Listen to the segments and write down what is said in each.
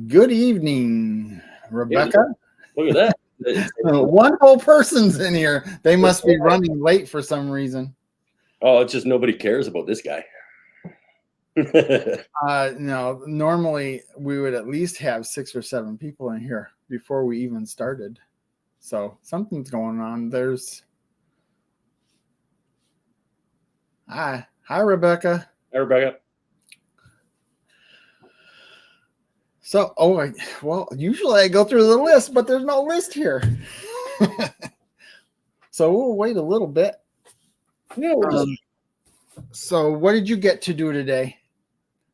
Good evening, Hey, Rebecca. look at that. One whole person's in here. They must be running late for some reason. Oh, it's just nobody cares about this guy. No, normally we would at least have 6 or 7 people in here before we even started. So something's going on. Hi, Rebecca. Hey, Rebecca. Well, usually I go through the list, but there's no list here. So we'll wait a little bit. Yeah, So what did you get to do today?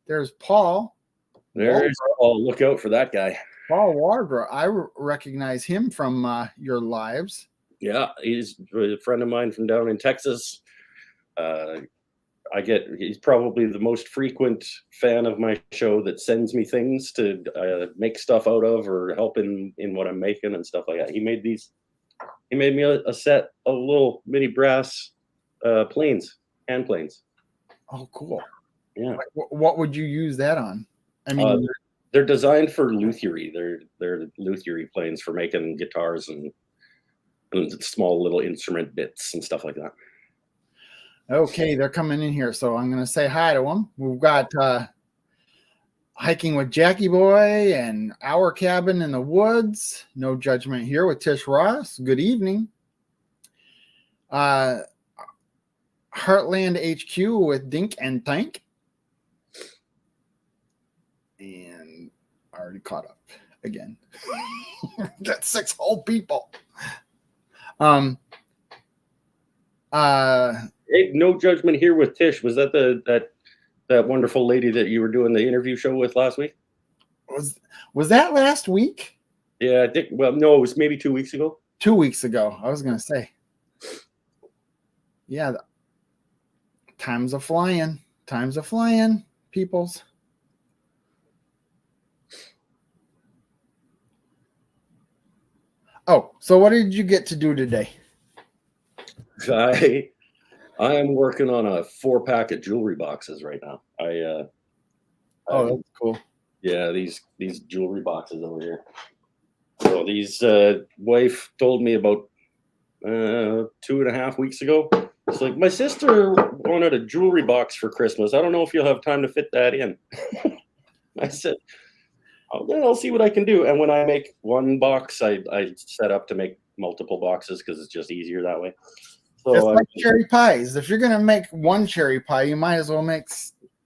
There's Paul. there's. Oh, look out for that guy. Paul Wardra. I recognize him from your lives. Yeah, he's a friend of mine from down in Texas. He's probably the most frequent fan of my show that sends me things to make stuff out of or help in what I'm making and stuff like that. He made me a set of little mini brass planes, hand planes. Oh, cool. Yeah. What would you use that on? I mean, they're designed for luthiery. They're luthiery planes for making guitars and small little instrument bits and stuff like that. okay, they're coming in here, so I'm going to say hi to them. We've got Hiking with Jackie Boy and Our Cabin in the Woods. No judgment here with Tish Ross. Good evening. Heartland HQ with Dink and Tank. And I already caught up again. Got 6 whole people. Hey, no judgment here with Tish. Was that that wonderful lady that you were doing the interview show with last week? Was that last week? Yeah, I think. Well, no, it was maybe 2 weeks ago. 2 weeks ago, I was going to say. Yeah, times are flying. Times are flying, peoples. Oh, so what did you get to do today? I am working on a 4-pack of jewelry boxes right now. That's cool. Yeah, these jewelry boxes over here. So these wife told me about 2.5 weeks ago. It's like, my sister wanted a jewelry box for Christmas. I don't know if you'll have time to fit that in. I said, I'll see what I can do. And when I make one box, I set up to make multiple boxes because it's just easier that way. So it's like cherry pies. If you're gonna make one cherry pie, you might as well make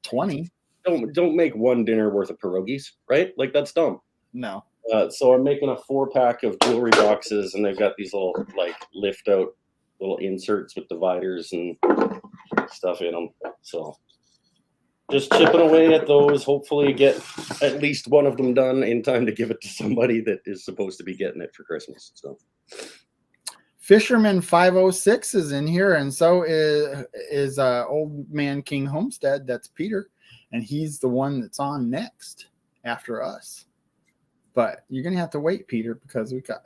20. Don't make one dinner worth of pierogies, right? Like, that's dumb. No. So I'm making a 4-pack of jewelry boxes, and they've got these little like lift out little inserts with dividers and stuff in them. So just chipping away at those. Hopefully get at least one of them done in time to give it to somebody that is supposed to be getting it for Christmas. So Fisherman 506 is in here, and so is Old Man King Homestead. That's Peter, and he's the one that's on next after us. But you're gonna have to wait, Peter, because we got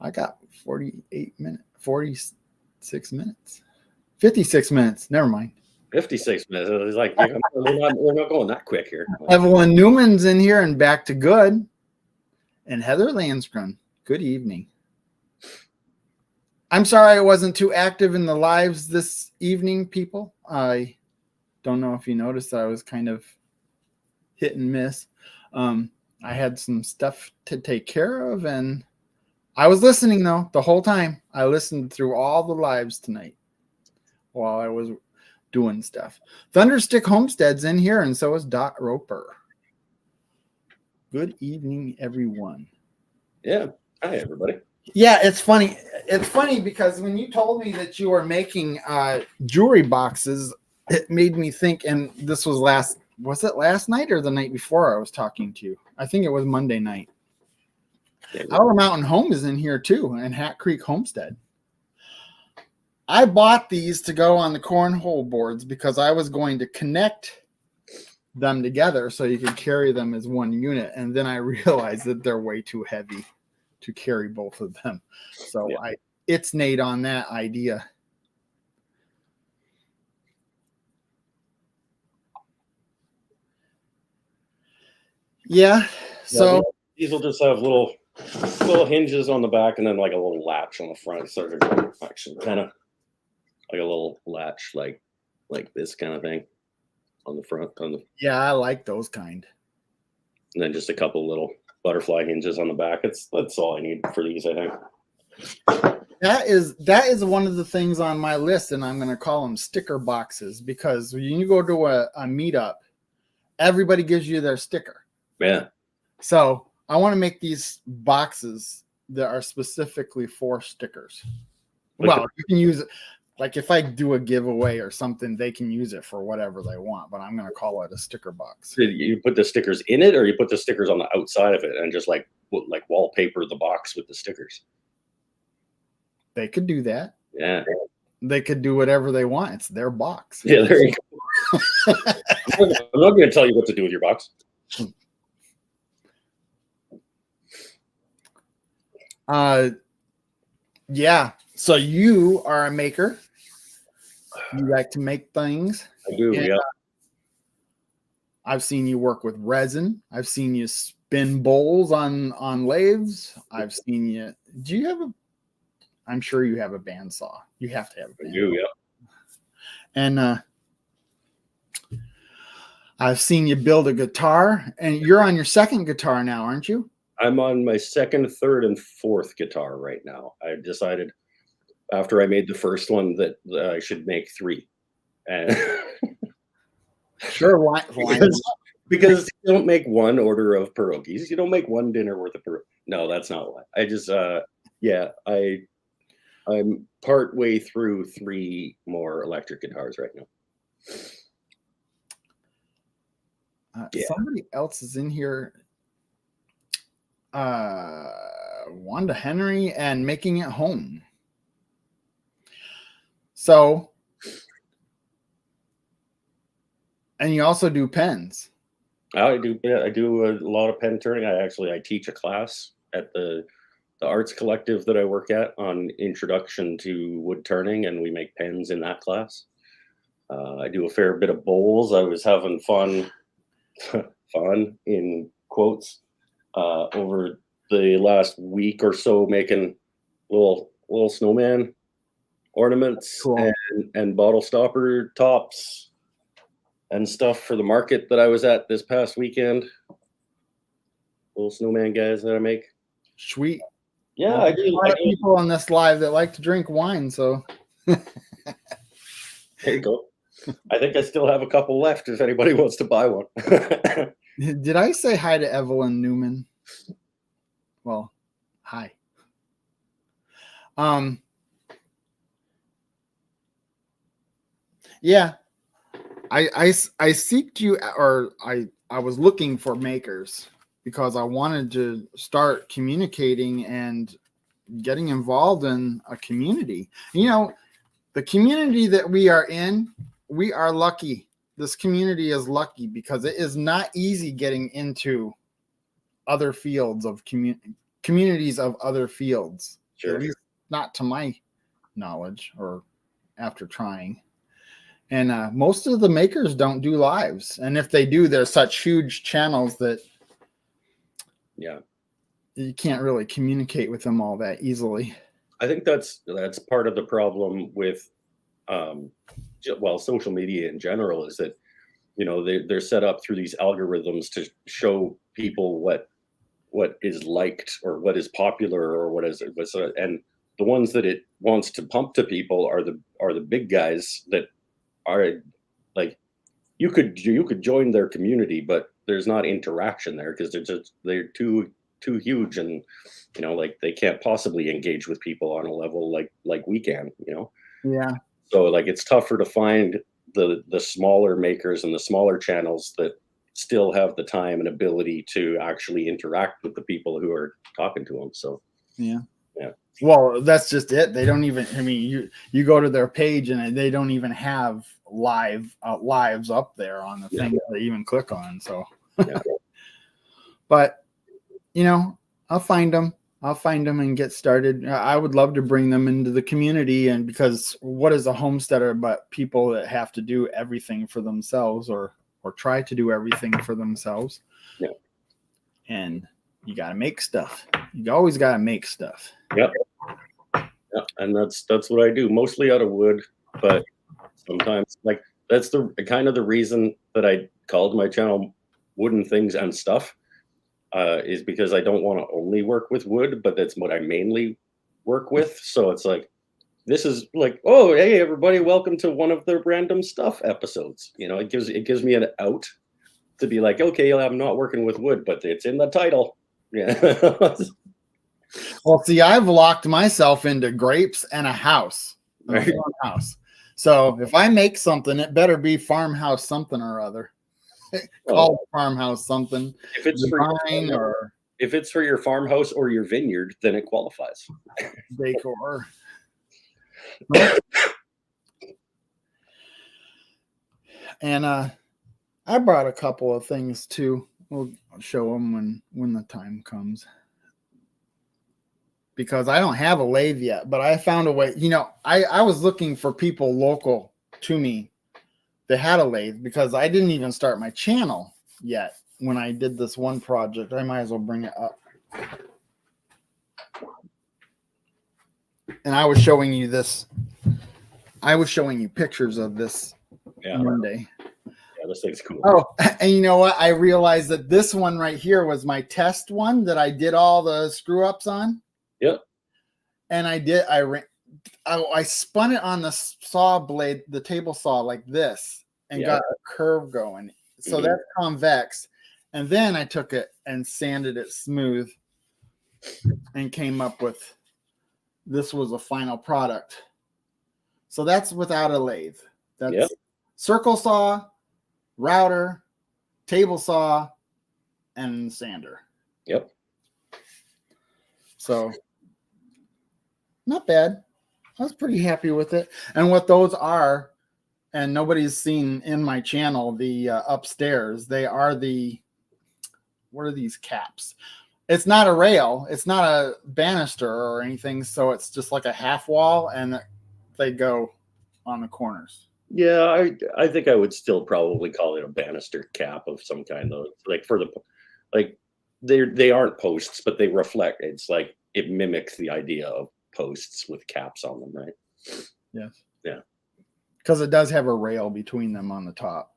I got 48 minutes, 46 minutes, 56 minutes. Never mind. 56 minutes. It's like, we're not going that quick here. Evelyn Newman's in here and back to good. And Heather Landskron, good evening. I'm sorry I wasn't too active in the lives this evening, people. I don't know if you noticed I was kind of hit and miss. I had some stuff to take care of, and I was listening, though, the whole time. I listened through all the lives tonight while I was doing stuff. Thunderstick Homestead's in here, and so is Dot Roper. Good evening, everyone. Yeah. Hi, everybody. Yeah, it's funny. It's funny because when you told me that you were making jewelry boxes, it made me think, and this was last night or the night before I was talking to you? I think it was Monday night. Yeah. Our Mountain Home is in here too, and Hat Creek Homestead. I bought these to go on the cornhole boards because I was going to connect them together so you could carry them as one unit, and then I realized that they're way too heavy to carry both of them. So yeah. I itsnayed on that idea. Yeah. So these will just have little hinges on the back and then like a little latch on the front. So they're actually kind of like a little latch, like this kind of thing on the front, yeah, I like those kind. and then just a couple little butterfly hinges on the back. That's all I need for these, I think. That is one of the things on my list, and I'm going to call them sticker boxes, because when you go to a meetup, everybody gives you their sticker. Yeah. So I want to make these boxes that are specifically for stickers. Well, you can use it. Like if I do a giveaway or something, they can use it for whatever they want, but I'm going to call it a sticker box. You put the stickers in it, or you put the stickers on the outside of it and just like wallpaper the box with the stickers? They could do that. Yeah. They could do whatever they want. It's their box. Yeah, there you go. I'm not going to tell you what to do with your box. Yeah. So you are a maker. You like to make things. I do, and, yeah. I've seen you work with resin. I've seen you spin bowls on lathes. I've seen you. Do you have a? I'm sure you have a bandsaw. You have to have a bandsaw. I do, yeah. And I've seen you build a guitar, and you're on your second guitar now, aren't you? I'm on my second, third, and fourth guitar right now. I decided after I made the first one that I should make 3. And Sure, why because you don't make one order of pierogies. You don't make one dinner worth of pierogies. No, that's not why. I just I'm part way through 3 more electric guitars right now. Somebody else is in here. Wanda Henry and Making It Home. So, and you also do pens. I do a lot of pen turning. I teach a class at the arts collective that I work at on introduction to wood turning, and we make pens in that class. I do a fair bit of bowls. I was having fun in quotes over the last week or so, making little snowman ornaments. Cool. and bottle stopper tops and stuff for the market that I was at this past weekend. Little snowman guys that I make. Sweet. Yeah, well, I do. A lot of people on this live that like to drink wine, so there you go. I think I still have a couple left if anybody wants to buy one. Did I say hi to Evelyn Newman? Well, hi. Yeah, I seeked you, or I was looking for makers because I wanted to start communicating and getting involved in a community. You know, the community that we are in, we are lucky. This community is lucky because it is not easy getting into other fields of communities of other fields. Sure. At least not to my knowledge or after trying. And most of the makers don't do lives. And if they do, they're such huge channels that you can't really communicate with them all that easily. I think that's part of the problem with social media in general, is that, you know, they're set up through these algorithms to show people what is liked or what is popular or what is, and the ones that it wants to pump to people are the big guys that are like, you could join their community, but there's not interaction there because they're too huge, and you know, like they can't possibly engage with people on a level like we can, you know. Yeah. So like it's tougher to find the smaller makers and the smaller channels that still have the time and ability to actually interact with the people who are talking to them. So yeah. Well, that's just it. They don't even, I mean, you go to their page and they don't even have lives up there on the thing that they even click on. So, but you know, I'll find them and get started. I would love to bring them into the community, and because what is a homesteader but people that have to do everything for themselves or try to do everything for themselves. Yeah. and you got to make stuff. You always got to make stuff. Yep. Yeah, and that's what I do, mostly out of wood, but sometimes like that's the kind of the reason that I called my channel Wooden Things and Stuff, is because I don't want to only work with wood, but that's what I mainly work with. So it's like, this is like, oh, hey everybody, welcome to one of the random stuff episodes. You know, it gives me an out to be like, okay, I'm not working with wood, but it's in the title. Yeah. Well, see, I've locked myself into grapes and a house, a farmhouse. So if I make something, it better be farmhouse something or other. Call it farmhouse something. If it's if it's for your farmhouse or your vineyard, then it qualifies. Decor. And I brought a couple of things too. We'll show them when the time comes. Because I don't have a lathe yet, but I found a way. You know, I was looking for people local to me that had a lathe, because I didn't even start my channel yet when I did this one project. I might as well bring it up. And I was showing you this. I was showing you pictures of this Monday. Yeah, this thing's cool. Oh, and you know what? I realized that this one right here was my test one that I did all the screw ups on. Yep. And I spun it on the saw blade, the table saw, like this, and got a curve going. So that's convex. And then I took it and sanded it smooth and came up with, this was a final product. So that's without a lathe. That's circle saw, router, table saw, and sander. Yep. So not bad. I was pretty happy with it. And what those are, and nobody's seen in my channel, the upstairs, they are what are these caps? It's not a rail. It's not a banister or anything. So it's just like a half wall, and they go on the corners. Yeah, I think I would still probably call it a banister cap of some kind, though. Like they aren't posts, but they reflect. It's like it mimics the idea of posts with caps on them, right? Yes. Yeah. Because it does have a rail between them on the top.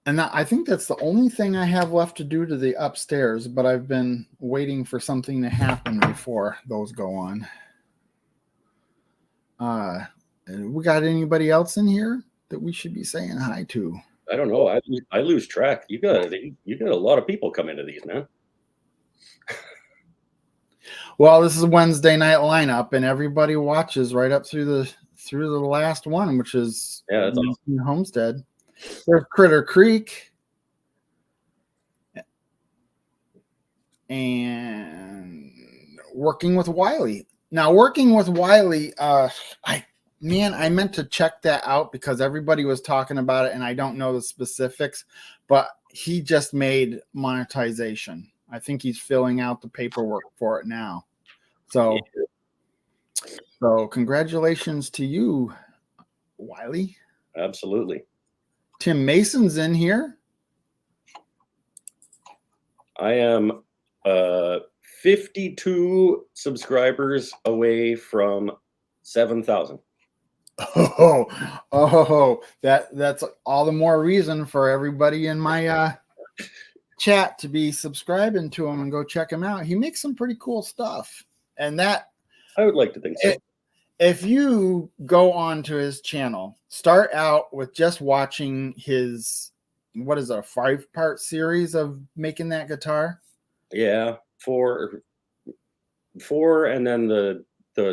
And I think that's the only thing I have left to do to the upstairs, but I've been waiting for something to happen before those go on. We got anybody else in here that we should be saying hi to? I don't know. I lose track. You got a lot of people come into these, man. Well, this is Wednesday night lineup, and everybody watches right up through the last one, which is that's awesome. Homestead. There's Critter Creek, and Working with Wiley. Now, Working with Wiley, I meant to check that out because everybody was talking about it, and I don't know the specifics, but he just made monetization. I think he's filling out the paperwork for it now. So congratulations to you, Wiley. Absolutely. Tim Mason's in here. I am 52 subscribers away from 7,000. That's all the more reason for everybody in my chat to be subscribing to him and go check him out. He makes some pretty cool stuff, and that I would like to think so. If you go on to his channel, start out with just watching his, what is it, a 5-part series of making that guitar? Yeah, 4, and then the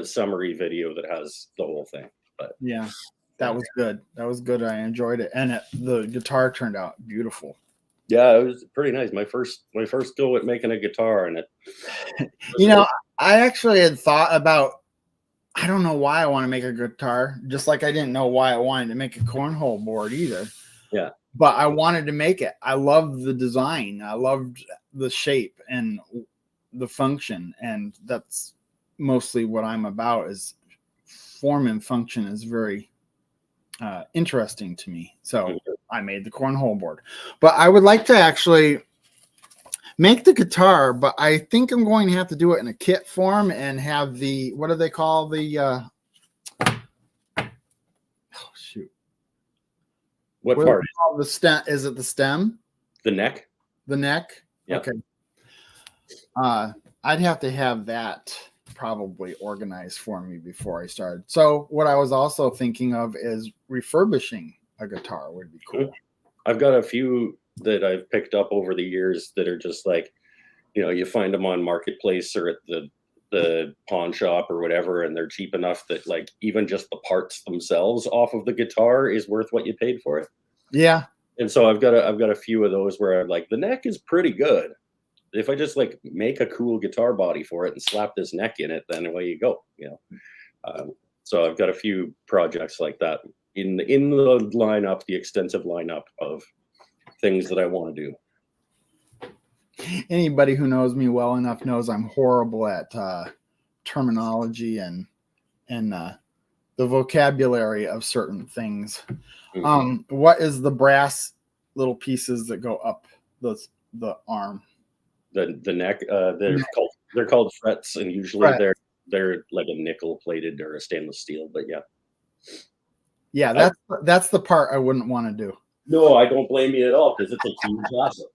summary video that has the whole thing. But yeah, that was good. That was good. I enjoyed it, and the guitar turned out beautiful. Yeah, it was pretty nice. My first go at making a guitar, and it. You know, I actually had thought about. I don't know why I want to make a guitar, just like I didn't know why I wanted to make a cornhole board either. Yeah. But I wanted to make it. I loved the design. I loved the shape and the function. And that's mostly what I'm about, is form and function is very interesting to me. So I made the cornhole board. But I would like to actually make the guitar, but I think I'm going to have to do it in a kit form and have the, what do they call the, oh shoot. What What part? do they call the stem? Is it the stem? The neck? The neck? Yeah. Okay. I'd have to have that probably organized for me before I started. So what I was also thinking of is refurbishing a guitar would be cool. I've got a few that I've picked up over the years that are just like, you know, you find them on Marketplace or at the pawn shop or whatever, and they're cheap enough that like even just the parts themselves off of the guitar is worth what you paid for it. Yeah. And so I've got a few of those where I'm like, the neck is pretty good. If I just like make a cool guitar body for it and slap this neck in it, then away you go, you know. So I've got a few projects like that in the lineup, the extensive lineup of things that I want to do. Anybody who knows me well enough knows I'm horrible at terminology and the vocabulary of certain things. Mm-hmm. What is the brass little pieces that go up the arm? The neck, they're called frets, and usually they're like a nickel plated or a stainless steel. But yeah, that's the part I wouldn't want to do. No, I don't blame you at all because it's a huge hassle.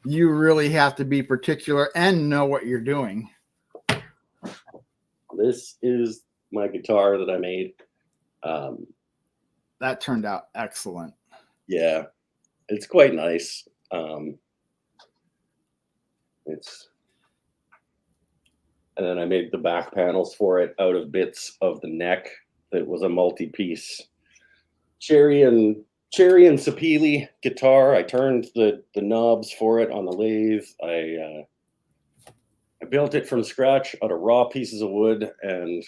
You really have to be particular and know what you're doing. This is my guitar that I made. That turned out excellent. Yeah, it's quite nice. And then I made the back panels for it out of bits of the neck. That was a multi-piece cherry and sapele guitar. I turned the knobs for it on the lathe. I built it from scratch out of raw pieces of wood, and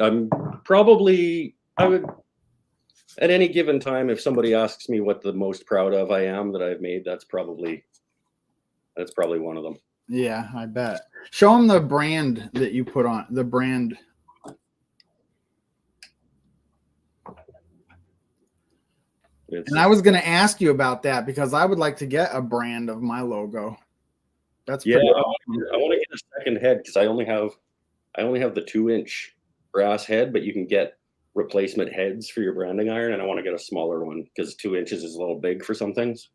I'm probably, I would, at any given time, if somebody asks me what the most proud of I am that I've made, that's probably one of them. Yeah, I bet. Show them the brand that you put on the brand. And I was going to ask you about that because I would like to get a brand of my logo. That's yeah. awesome. I want to get a second head because I only have the 2-inch brass head, but you can get replacement heads for your branding iron, and I want to get a smaller one because 2 inches is a little big for some things.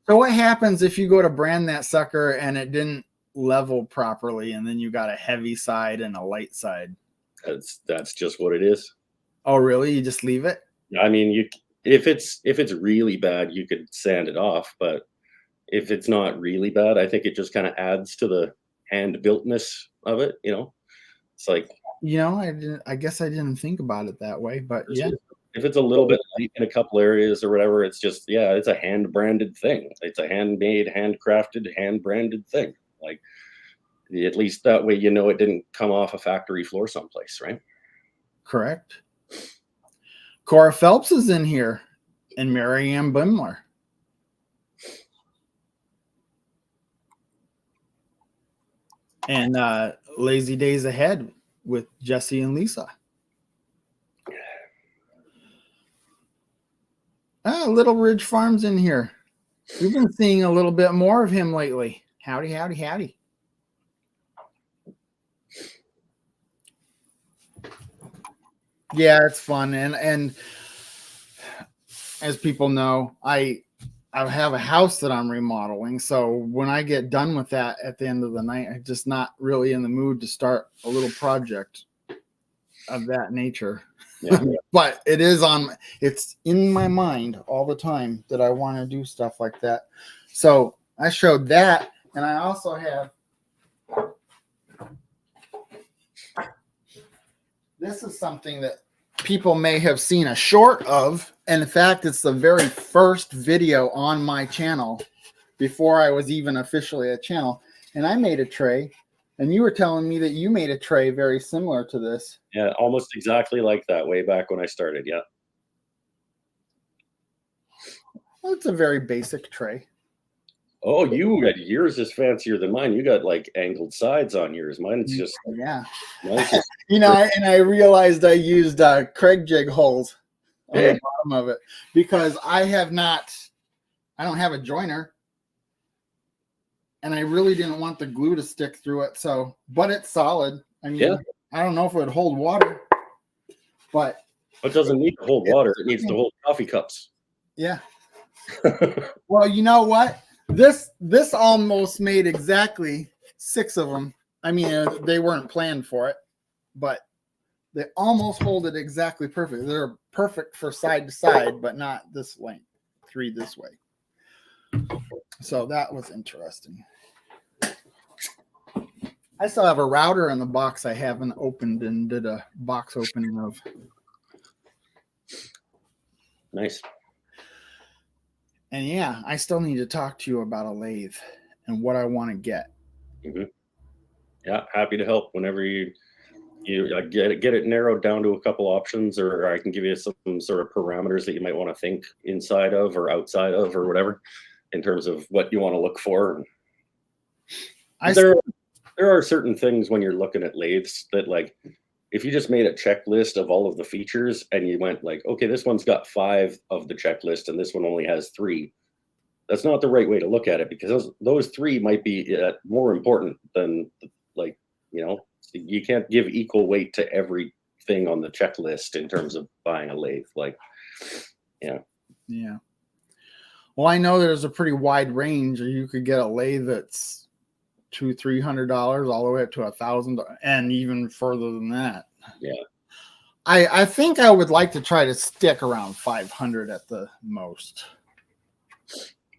So what happens if you go to brand that sucker and it didn't level properly, and then you got a heavy side and a light side? That's just what it is. Oh, really? You just leave it? I mean, if it's really bad, you could sand it off, but if it's not really bad, I think it just kind of adds to the hand-builtness of it. You know, it's like, you know, I guess I didn't think about it that way, but yeah. If it's a little bit light in a couple areas or whatever, it's just, yeah, it's a hand-branded thing. It's a handmade, handcrafted, hand-branded thing. Like, at least that way, you know, it didn't come off a factory floor someplace, right? Correct. Cora Phelps is in here, and Mary Ann Bimler. And Lazy Days Ahead with Jesse and Lisa. Little Ridge Farms in here. We've been seeing a little bit more of him lately. Howdy, howdy, howdy. Yeah, it's fun. And as people know, I have a house that I'm remodeling. So when I get done with that at the end of the night, I'm just not really in the mood to start a little project of that nature. Yeah. But it's in my mind all the time that I want to do stuff like that. So I showed that, and I also have this is something that people may have seen a short of. And in fact, it's the very first video on my channel before I was even officially a channel. And I made a tray, and you were telling me that you made a tray very similar to this. Yeah, almost exactly like that way back when I started. Yeah. Well, it's a very basic tray. Oh, yours is fancier than mine. You got like angled sides on yours. Mine's just yeah. Mine's just You know, and I realized I used Craig jig holes on the bottom of it, because I don't have a joiner, and I really didn't want the glue to stick through it. So, but it's solid. I mean, Yeah. I don't know if it would hold water, but It doesn't need to hold water. It needs to hold coffee cups. yeah. Well, you know what? This almost made exactly 6 of them. I mean, they weren't planned for it, but they almost hold it exactly perfect. They're perfect for side to side, but not this length. 3 this way. So that was interesting. I still have a router in the box I haven't opened and did a box opening of. Nice. And yeah, I still need to talk to you about a lathe and what I want to get. Mm-hmm. Yeah, happy to help whenever you get it narrowed down to a couple options, or I can give you some sort of parameters that you might want to think inside of or outside of or whatever in terms of what you want to look for. There are certain things when you're looking at lathes that, like, if you just made a checklist of all of the features and you went like, okay, this one's got 5 of the checklist and this one only has 3, that's not the right way to look at it, because those 3 might be more important than, like, you can't give equal weight to everything on the checklist in terms of buying a lathe. Like, yeah. Well, I know there's a pretty wide range. You could get a lathe that's $200-$300 all the way up to $1,000 and even further than that. Yeah. I think I would like to try to stick around 500 at the most.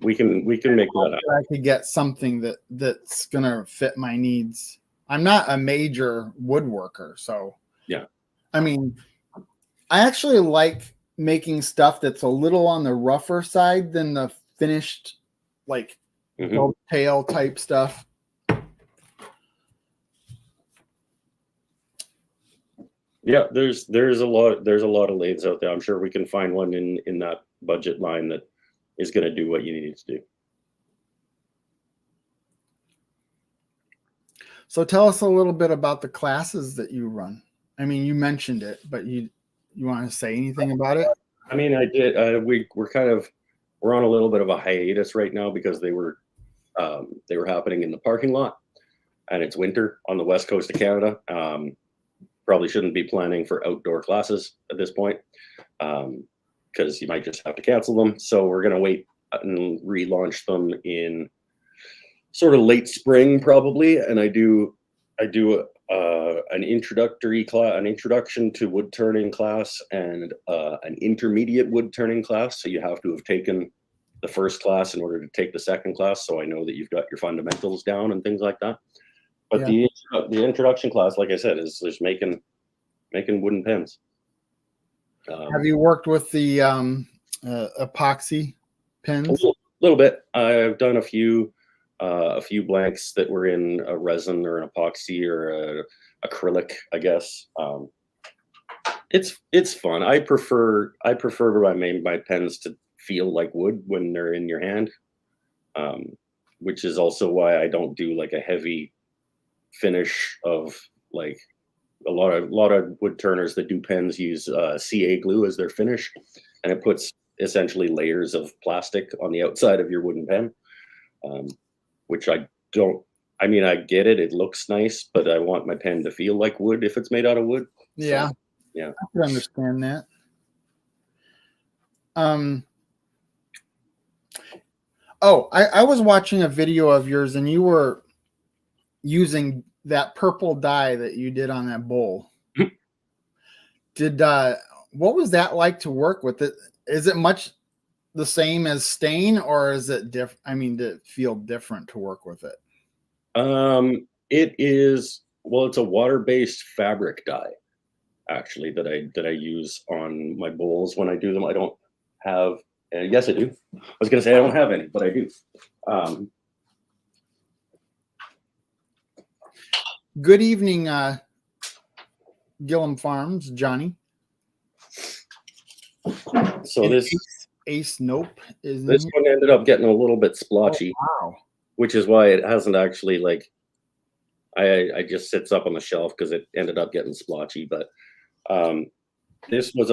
We can make that happen. I could get something that's gonna fit my needs. I'm not a major woodworker, so yeah. I mean, I actually like making stuff that's a little on the rougher side than the finished, like tail type stuff. Yeah, there's a lot of lathes out there. I'm sure we can find one in that budget line that is going to do what you need it to do. So tell us a little bit about the classes that you run. I mean, you mentioned it, but you want to say anything about it? I mean, I did. We're on a little bit of a hiatus right now because they were happening in the parking lot, and it's winter on the west coast of Canada. Probably shouldn't be planning for outdoor classes at this point, because you might just have to cancel them. So we're going to wait and relaunch them in sort of late spring probably. And I do an introductory class, an introduction to wood turning class, and an intermediate wood turning class. So you have to have taken the first class in order to take the second class. So I know that you've got your fundamentals down and things like that. But the introduction class, like I said, is making wooden pens. Have you worked with the epoxy pens? A little bit. I've done a few blanks that were in a resin or an epoxy or a acrylic, I guess. It's fun. I prefer my pens to feel like wood when they're in your hand, which is also why I don't do like a heavy finish of, like, a lot of wood turners that do pens use CA glue as their finish, and it puts essentially layers of plastic on the outside of your wooden pen, which I don't. I mean, I get it. It looks nice, but I want my pen to feel like wood if it's made out of wood. Yeah. So, yeah. I can understand that. I was watching a video of yours, and you were using that purple dye that you did on that bowl. What was that like to work with it? Is it much the same as stain, or is it different? I mean, did it feel different to work with it? It is, well, it's a water-based fabric dye, actually, that I use on my bowls when I do them. I don't have, yes, I do. I was going to say I don't have any, but I do. Good evening, Gillum Farms, Johnny. So and this Ace Nope is this one ended up getting a little bit splotchy. Oh, wow. Which is why it hasn't actually, like, I just sits up on the shelf because it ended up getting splotchy. But this was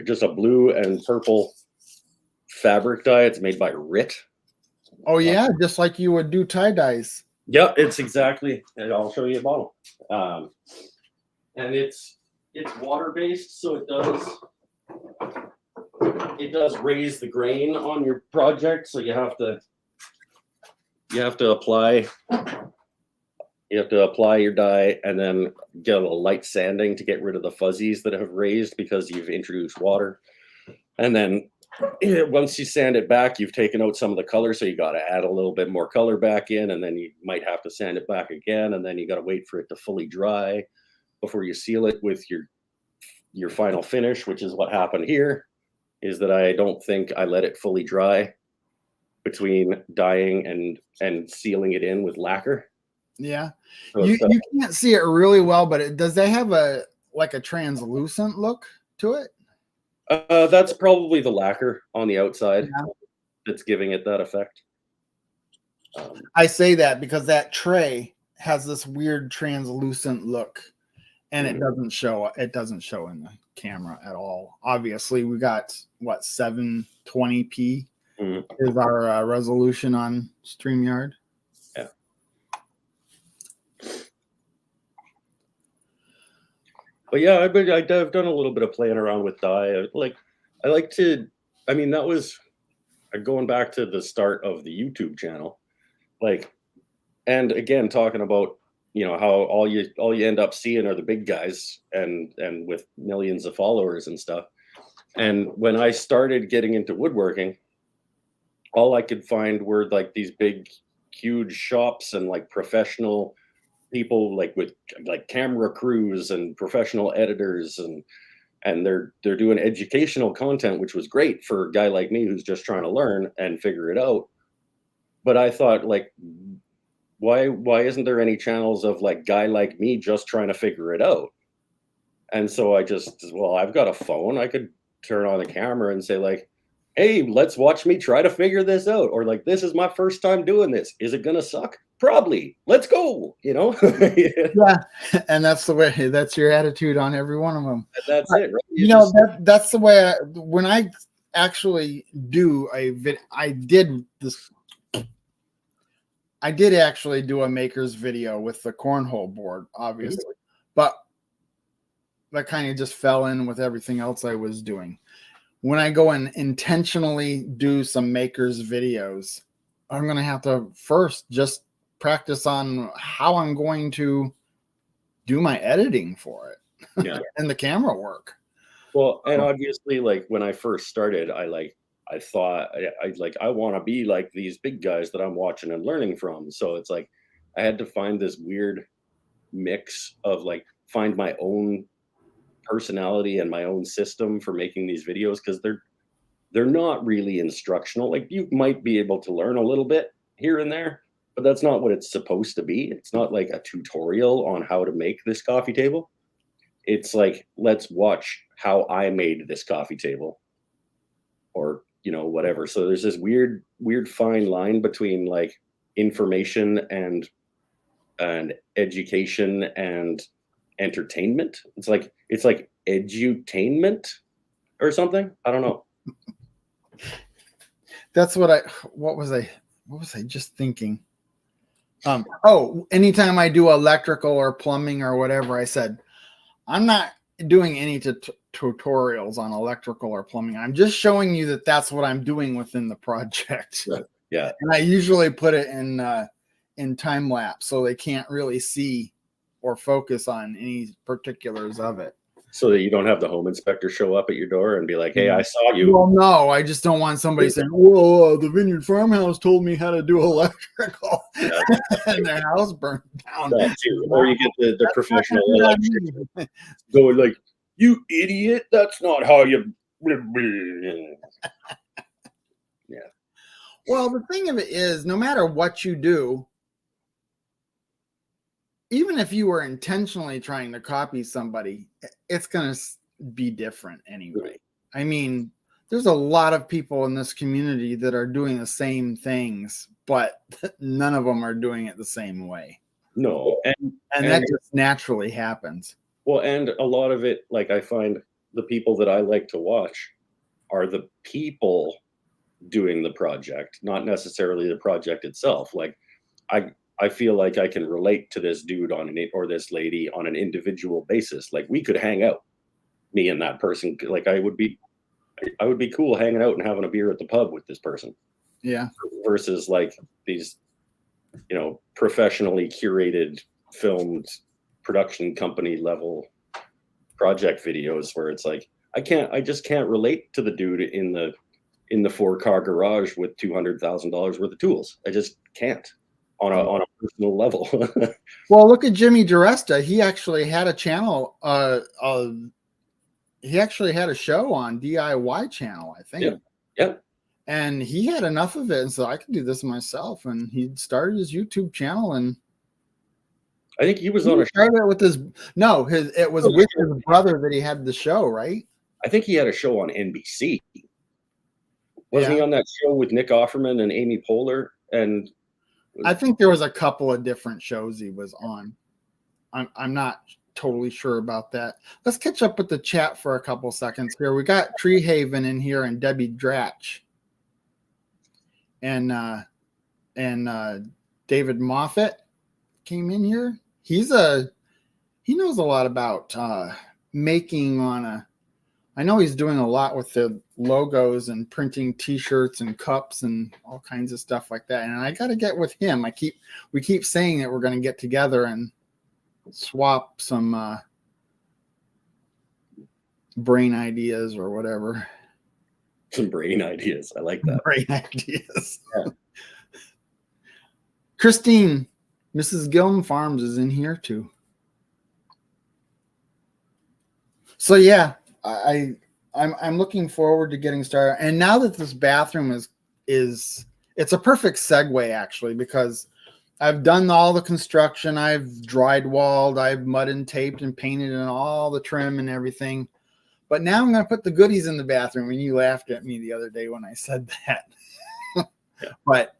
just a blue and purple fabric dye. It's made by RIT. Oh yeah, just like you would do tie dyes. Yeah, it's exactly. And I'll show you a bottle. And it's water based, so it does raise the grain on your project. So you have to apply your dye and then get a light sanding to get rid of the fuzzies that have raised because you've introduced water. And then once you sand it back, you've taken out some of the color, so you got to add a little bit more color back in, and then you might have to sand it back again, and then you got to wait for it to fully dry before you seal it with your final finish, which is what happened here. Is that I don't think I let it fully dry between dyeing and sealing it in with lacquer. Yeah, So you can't see it really well, but does that have a translucent look to it? That's probably the lacquer on the outside that's giving it that effect. I say that because that tray has this weird translucent look, and it doesn't show. It doesn't show in the camera at all. Obviously, we got 720p is our resolution on StreamYard. Yeah. But yeah, I've done a little bit of playing around with dye. I like to. I mean, that was going back to the start of the YouTube channel. And again, talking about how all you end up seeing are the big guys and with millions of followers and stuff. And when I started getting into woodworking, all I could find were these big, huge shops and professional people with camera crews and professional editors and they're doing educational content, which was great for a guy like me who's just trying to learn and figure it out. But I thought why isn't there any channels of guy like me just trying to figure it out? And so I've got a phone. I could turn on the camera and say hey, let's watch me try to figure this out. Or this is my first time doing this. Is it going to suck? Probably. Let's go. Yeah. And that's your attitude on every one of them. And that's it. Right? That's the way when I actually do I did actually do a maker's video with the cornhole board, obviously, but that kind of just fell in with everything else I was doing. When I go and intentionally do some maker's videos, I'm going to have to first just practice on how I'm going to do my editing for it. Yeah. And the camera work. Well, and obviously when I first started, I thought I want to be like these big guys that I'm watching and learning from. So it's I had to find this weird mix of find my own personality and my own system for making these videos, because they're not really instructional. You might be able to learn a little bit here and there, but that's not what it's supposed to be. It's not a tutorial on how to make this coffee table. It's let's watch how I made this coffee table, or whatever. So there's this weird fine line between information and education and entertainment. It's like edutainment or something. I don't know. That's what was I just thinking? Anytime I do electrical or plumbing or whatever, I said, I'm not doing any tutorials on electrical or plumbing. I'm just showing you that that's what I'm doing within the project. Right. Yeah. And I usually put it in time lapse, so they can't really see or focus on any particulars of it. So that you don't have the home inspector show up at your door and be like, hey, I saw you. Well, no, I just don't want somebody saying, whoa, the Vineyard Farmhouse told me how to do electrical. Yeah. And their house burned down. That too. Or you get the professional electrician going you idiot, that's not how you... Yeah. Well, the thing of it is, no matter what you do, even if you were intentionally trying to copy somebody, it's going to be different anyway. I mean, there's a lot of people in this community that are doing the same things, but none of them are doing it the same way. No. And that just naturally happens. Well, and a lot of it, I find the people that I like to watch are the people doing the project, not necessarily the project itself. Like I feel like I can relate to this dude or this lady on an individual basis. Like we could hang out, me and that person. Like I would be cool hanging out and having a beer at the pub with this person Yeah. versus like these, professionally curated filmed production company level project videos where it's like I just can't relate to the dude in the 4-car garage with $200,000 worth of tools. I just can't on a personal level. Well, look at Jimmy DiResta. He actually had a channel. He actually had a show on DIY channel, I think. Yeah. And he had enough of it, and so I could do this myself. And he started his YouTube channel, and I think he was on a show. Started it with it was with his brother that he had the show, right? I think he had a show on NBC. Wasn't he on that show with Nick Offerman and Amy Poehler? And I think there was a couple of different shows he was on. I'm not totally sure about that. Let's catch up with the chat for a couple seconds here. We got Tree Haven in here and Debbie Dratch. And David Moffat came in here. He knows a lot about making I know he's doing a lot with the logos and printing t-shirts and cups and all kinds of stuff like that. And I got to get with him. We keep saying that we're going to get together and swap some brain ideas or whatever. Some brain ideas. I like that. Brain ideas. Yeah. Christine, Mrs. Gilman Farms is in here too. So yeah, I'm looking forward to getting started. And now that this bathroom is it's a perfect segue actually, because I've done all the construction, I've dried walled, I've mud and taped and painted and all the trim and everything. But now I'm going to put the goodies in the bathroom. And you laughed at me the other day when I said that. Yeah. But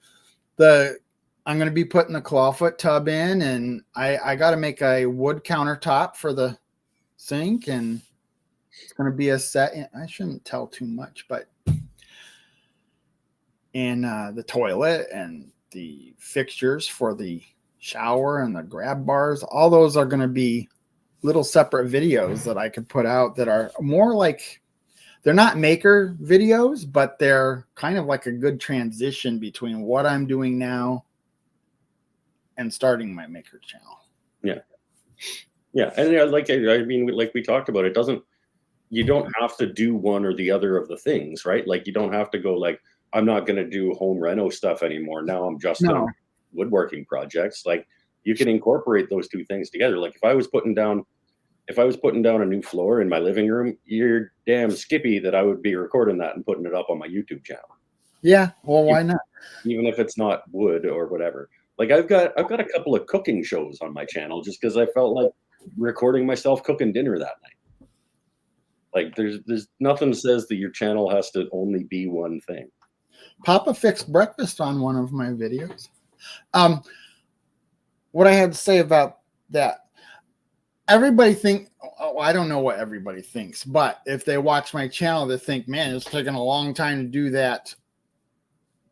I'm going to be putting the clawfoot tub in, and I got to make a wood countertop for the sink, and it's going to be a set. I shouldn't tell too much, but the toilet and the fixtures for the shower and the grab bars, all those are going to be little separate videos that I could put out that are more like, they're not maker videos, but they're kind of like a good transition between what I'm doing now and starting my maker channel. Yeah. Yeah. And like we talked about, you don't have to do one or the other of the things, right? Like you don't have to go like, I'm not going to do home reno stuff anymore. Now I'm just doing woodworking projects. Like you can incorporate those two things together. Like if I was putting down a new floor in my living room, you're damn skippy that I would be recording that and putting it up on my YouTube channel. Yeah. Well, why not? Even if it's not wood or whatever. Like I've got a couple of cooking shows on my channel just because I felt like recording myself cooking dinner that night. Like there's nothing says that your channel has to only be one thing. Papa fixed breakfast on one of my videos. What I had to say about that, everybody I don't know what everybody thinks, but if they watch my channel, they think, man, it's taking a long time to do that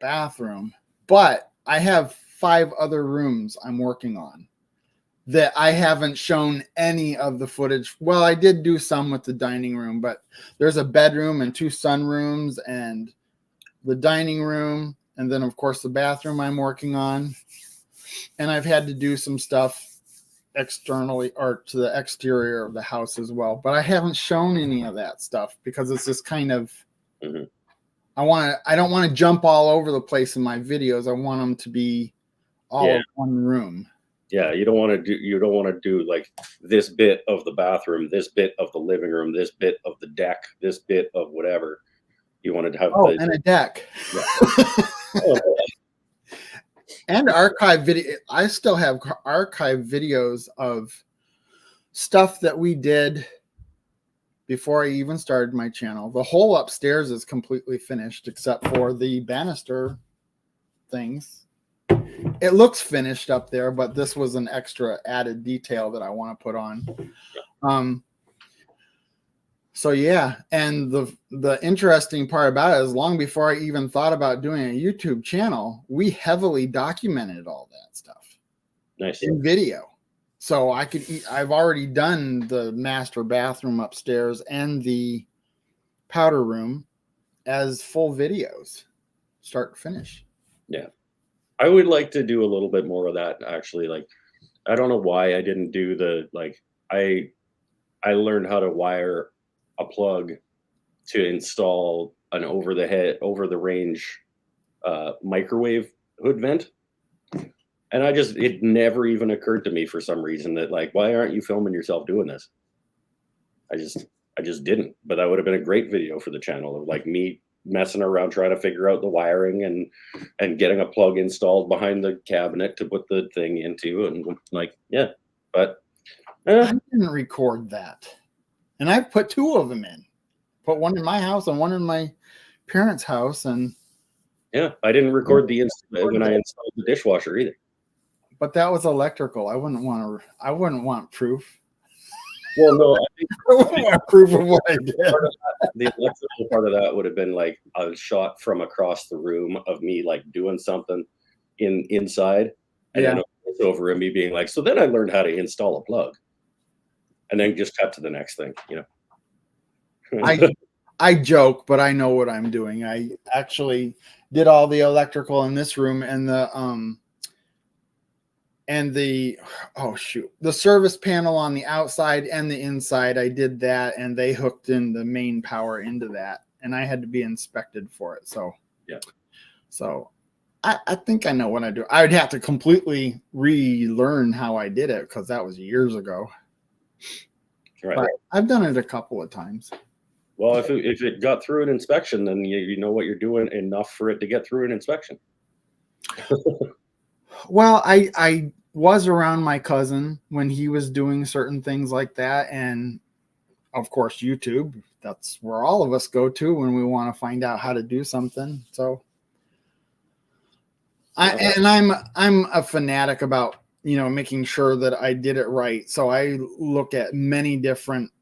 bathroom. But I have 5 other rooms I'm working on that I haven't shown any of the footage. Well, I did do some with the dining room, but there's a bedroom and 2 sunrooms and the dining room. And then of course the bathroom I'm working on. And I've had to do some stuff externally or to the exterior of the house as well. But I haven't shown any of that stuff because it's just kind of, I don't want to jump all over the place in my videos. I want them to be all in one room. Yeah, you don't want to do like this bit of the bathroom, this bit of the living room, this bit of the deck, this bit of whatever. You wanted to have and a deck. Yeah. And archive video. I still have archive videos of stuff that we did before I even started my channel. The whole upstairs is completely finished except for the banister things. It looks finished up there, but this was an extra added detail that I want to put on. So yeah, and the interesting part about it is long before I even thought about doing a YouTube channel, we heavily documented all that stuff Nice. in video. So I've already done the master bathroom upstairs and the powder room as full videos, start to finish. Yeah. I would like to do a little bit more of that actually. Like, I don't know why I didn't do the, like, I learned how to wire a plug to install an over the range microwave hood vent. And it never even occurred to me for some reason that, like, why aren't you filming yourself doing this? I just didn't. But that would have been a great video for the channel of, like, me messing around trying to figure out the wiring and getting a plug installed behind the cabinet to put the thing into, and like, yeah. But I didn't record that. And I've put 2 of them in. Put one in my house and one in my parents' house, and yeah, I didn't record when I installed the dishwasher either. but that was electrical. I wouldn't want proof. Well, no, I think I wouldn't want proof of what I did. the electrical part of that would have been like a shot from across the room of me, like, doing something inside, and then it's over and me being like, so then I learned how to install a plug, and then just cut to the next thing, you know. I joke, but I know what I'm doing. I actually did all the electrical in this room, and the service panel on the outside and the inside. I did that, and they hooked in the main power into that, and I had to be inspected for it. So yeah. So I think I know what I do. I would have to completely relearn how I did it because that was years ago. Right. But I've done it a couple of times. Well, if it got through an inspection, then you know what you're doing enough for it to get through an inspection. Well, I was around my cousin when he was doing certain things like that. And of course, YouTube, that's where all of us go to when we want to find out how to do something. So I'm a fanatic about, making sure that I did it right. So I look at many different,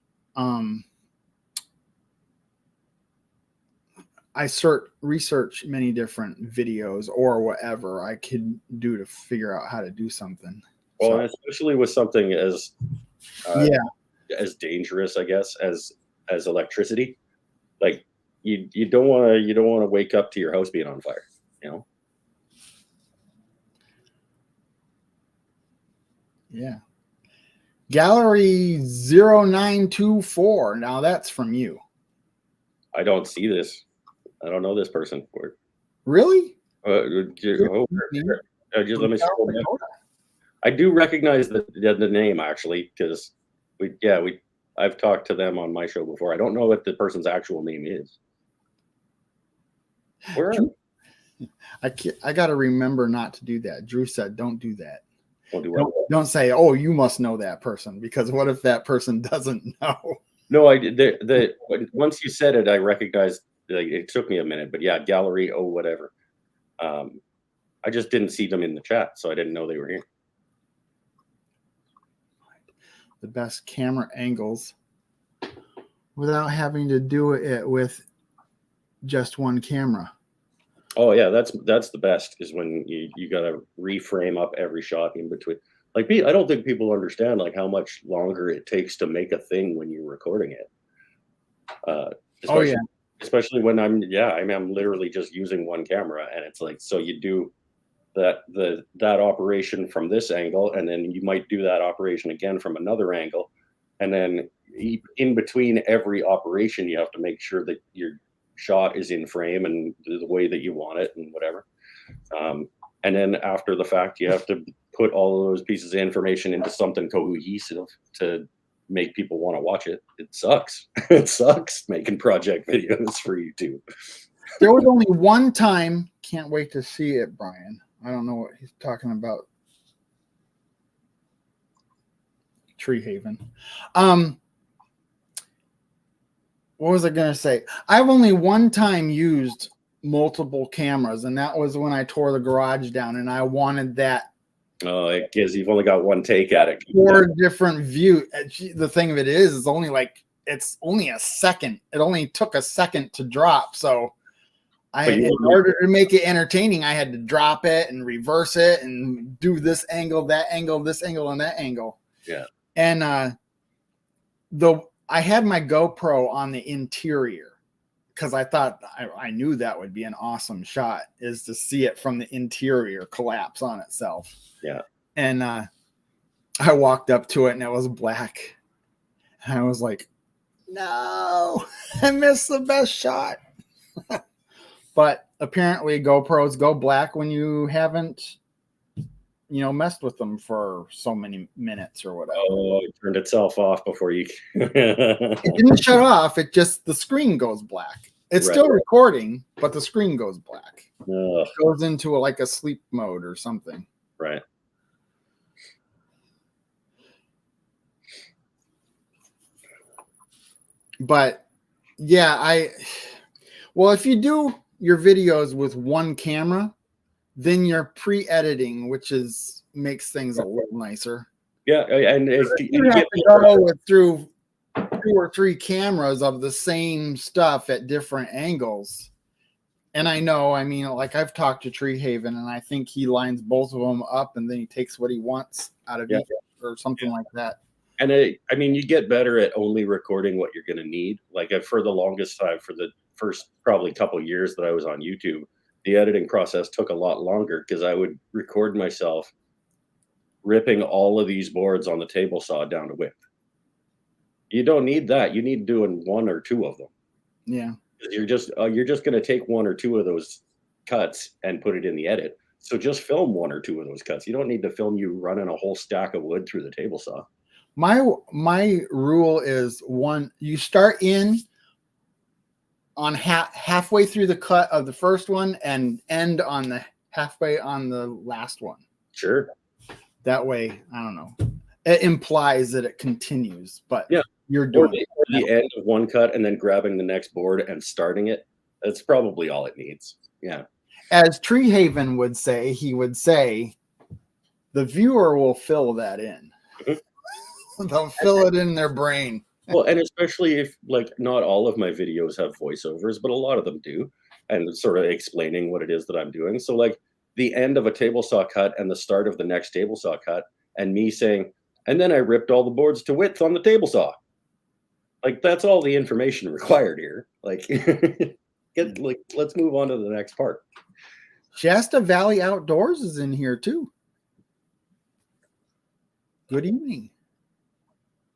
research many different videos or whatever I could do to figure out how to do something. Well, especially with something as dangerous, I guess, as electricity. Like, you don't want to wake up to your house being on fire, you know? Yeah. Gallery 0924. Now that's from you. I don't see this. I don't know this person. Really? Just let me scroll back. I do recognize the name, actually, because I've talked to them on my show before. I don't know what the person's actual name is. Where are they? I got to remember not to do that. Drew said, don't do that. Don't say, oh, you must know that person, because what if that person doesn't know? No, I did. Once you said it, I recognized. Like, it took me a minute, but yeah, gallery, whatever. I just didn't see them in the chat, so I didn't know they were here. The best camera angles without having to do it with just one camera. Oh yeah, that's the best, is when you gotta reframe up every shot in between. Like, I don't think people understand, like, how much longer it takes to make a thing when you're recording it. Especially when I'm literally just using one camera, and it's like, so you do that operation from this angle, and then you might do that operation again from another angle, and then in between every operation, you have to make sure that your shot is in frame and the way that you want it and whatever. And then after the fact, you have to put all of those pieces of information into something cohesive to make people want to watch it. It sucks. It sucks making project videos for YouTube. There was only one time. Can't wait to see it, Brian. I don't know what he's talking about. Tree Haven. What was I going to say? I've only one time used multiple cameras, and that was when I tore the garage down, and I wanted that. Oh, it gives, you've only got one take at it. 4 different views. The thing of it is, it's only like it's only a second. It only took a second to drop. So But in order to make it entertaining, I had to drop it and reverse it and do this angle, that angle, this angle, and that angle. Yeah. And I had my GoPro on the interior because I thought I knew that would be an awesome shot, is to see it from the interior collapse on itself. Yeah. And I walked up to it and it was black. And I was like, no, I missed the best shot. But apparently GoPros go black when you haven't, messed with them for so many minutes or whatever. Oh, it turned itself off before you. It didn't shut off. It just, the screen goes black. It's still recording, but the screen goes black. It goes into like a sleep mode or something. Right. But yeah, if you do your videos with one camera, then you're pre-editing, which makes things a little nicer. Yeah, and you have to go through 2 or 3 cameras of the same stuff at different angles. And I know, like I've talked to Tree Haven, and I think he lines both of them up, and then he takes what he wants out of each or something like that. And you get better at only recording what you're going to need. Like for the longest time, for the first probably couple years that I was on YouTube, the editing process took a lot longer because I would record myself ripping all of these boards on the table saw down to width. You don't need that. You need doing 1 or 2 of them. Yeah. You're just going to take 1 or 2 of those cuts and put it in the edit. So just film 1 or 2 of those cuts. You don't need to film you running a whole stack of wood through the table saw. My rule is you start in on halfway through the cut of the first one and end on the halfway on the last one. Sure. That way, I don't know. It implies that it continues, but yeah, you're doing the end of one cut and then grabbing the next board and starting it. That's probably all it needs. Yeah. As Tree Haven would say, he would say, the viewer will fill that in. Mm-hmm. They'll fill it in their brain. Well, and especially if like not all of my videos have voiceovers, but a lot of them do, and sort of explaining what it is that I'm doing. So like the end of a table saw cut and the start of the next table saw cut, and me saying, and then I ripped all the boards to width on the table saw. Like that's all the information required here. Like, let's move on to the next part. Shasta Valley Outdoors is in here too. Good evening.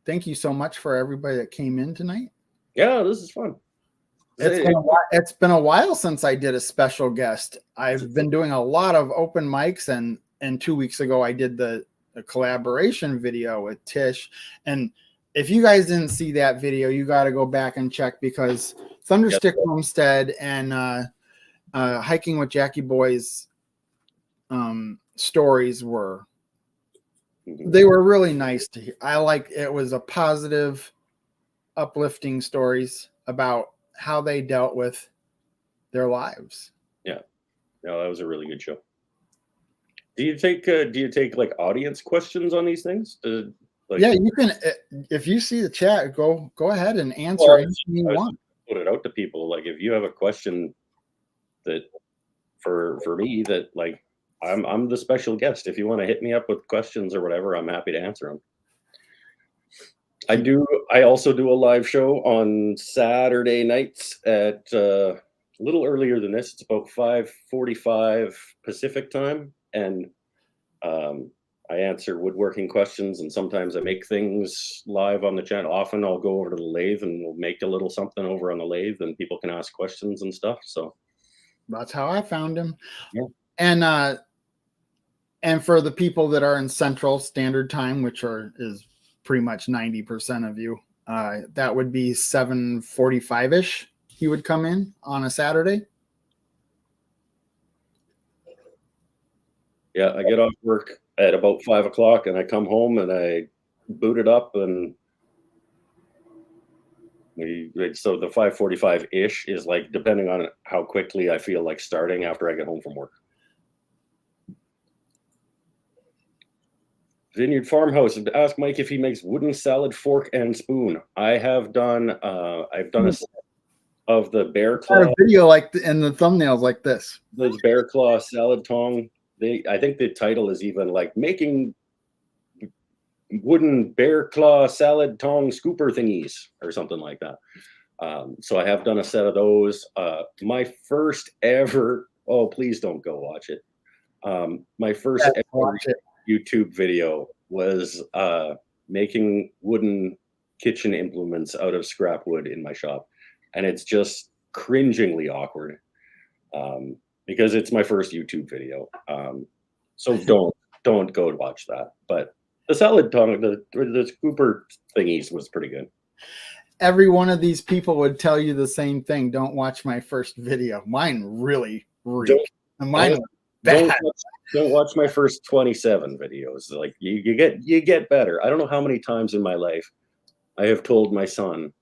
Thank you so much for everybody that came in tonight. Yeah, this is fun. It's been a while since I did a special guest. I've been doing a lot of open mics, and 2 weeks ago I did the collaboration video with Tish. And if you guys didn't see that video, you got to go back and check, because Thunderstick Homestead and Hiking with Jackie Boys stories were really nice to hear. It was a positive, uplifting stories about how they dealt with their lives. Yeah. No, that was a really good show. Do you take like audience questions on these things? Yeah, you can. If you see the chat, go ahead and answer anything you want. Put it out to people. Like if you have a question that for me that like I'm the special guest. If you want to hit me up with questions or whatever, I'm happy to answer them. I also do a live show on Saturday nights at a little earlier than this. It's about 5:45 Pacific time, and I answer woodworking questions, and sometimes I make things live on the channel. Often I'll go over to the lathe and we'll make a little something over on the lathe, and people can ask questions and stuff. So that's how I found him. Yeah. And for the people that are in Central Standard Time, which is pretty much 90% of you, that would be 7:45-ish. He would come in on a Saturday. Yeah, I get off work at about 5 o'clock, and I come home and I boot it up, and so the 5:45-ish is like depending on how quickly I feel like starting after I get home from work. Vineyard Farmhouse. Ask Mike if he makes wooden salad fork and spoon. I have done. I've done a set of the bear Got claw. a video like and the thumbnails like this. Those bear claw salad tong. I think the title is even like making wooden bear claw salad tong scooper thingies or something like that. So I have done a set of those. My first ever. Oh, please don't go watch it. My first ever Watch it. YouTube video was making wooden kitchen implements out of scrap wood in my shop, and it's just cringingly awkward because it's my first YouTube video. So don't go watch that. But the salad tongue, the scooper thingies was pretty good. Every one of these people would tell you the same thing. Don't watch my first video. Mine really reeked. And mine was bad. Don't watch my first 27 videos. Like you get better. I don't know how many times in my life I have told my son,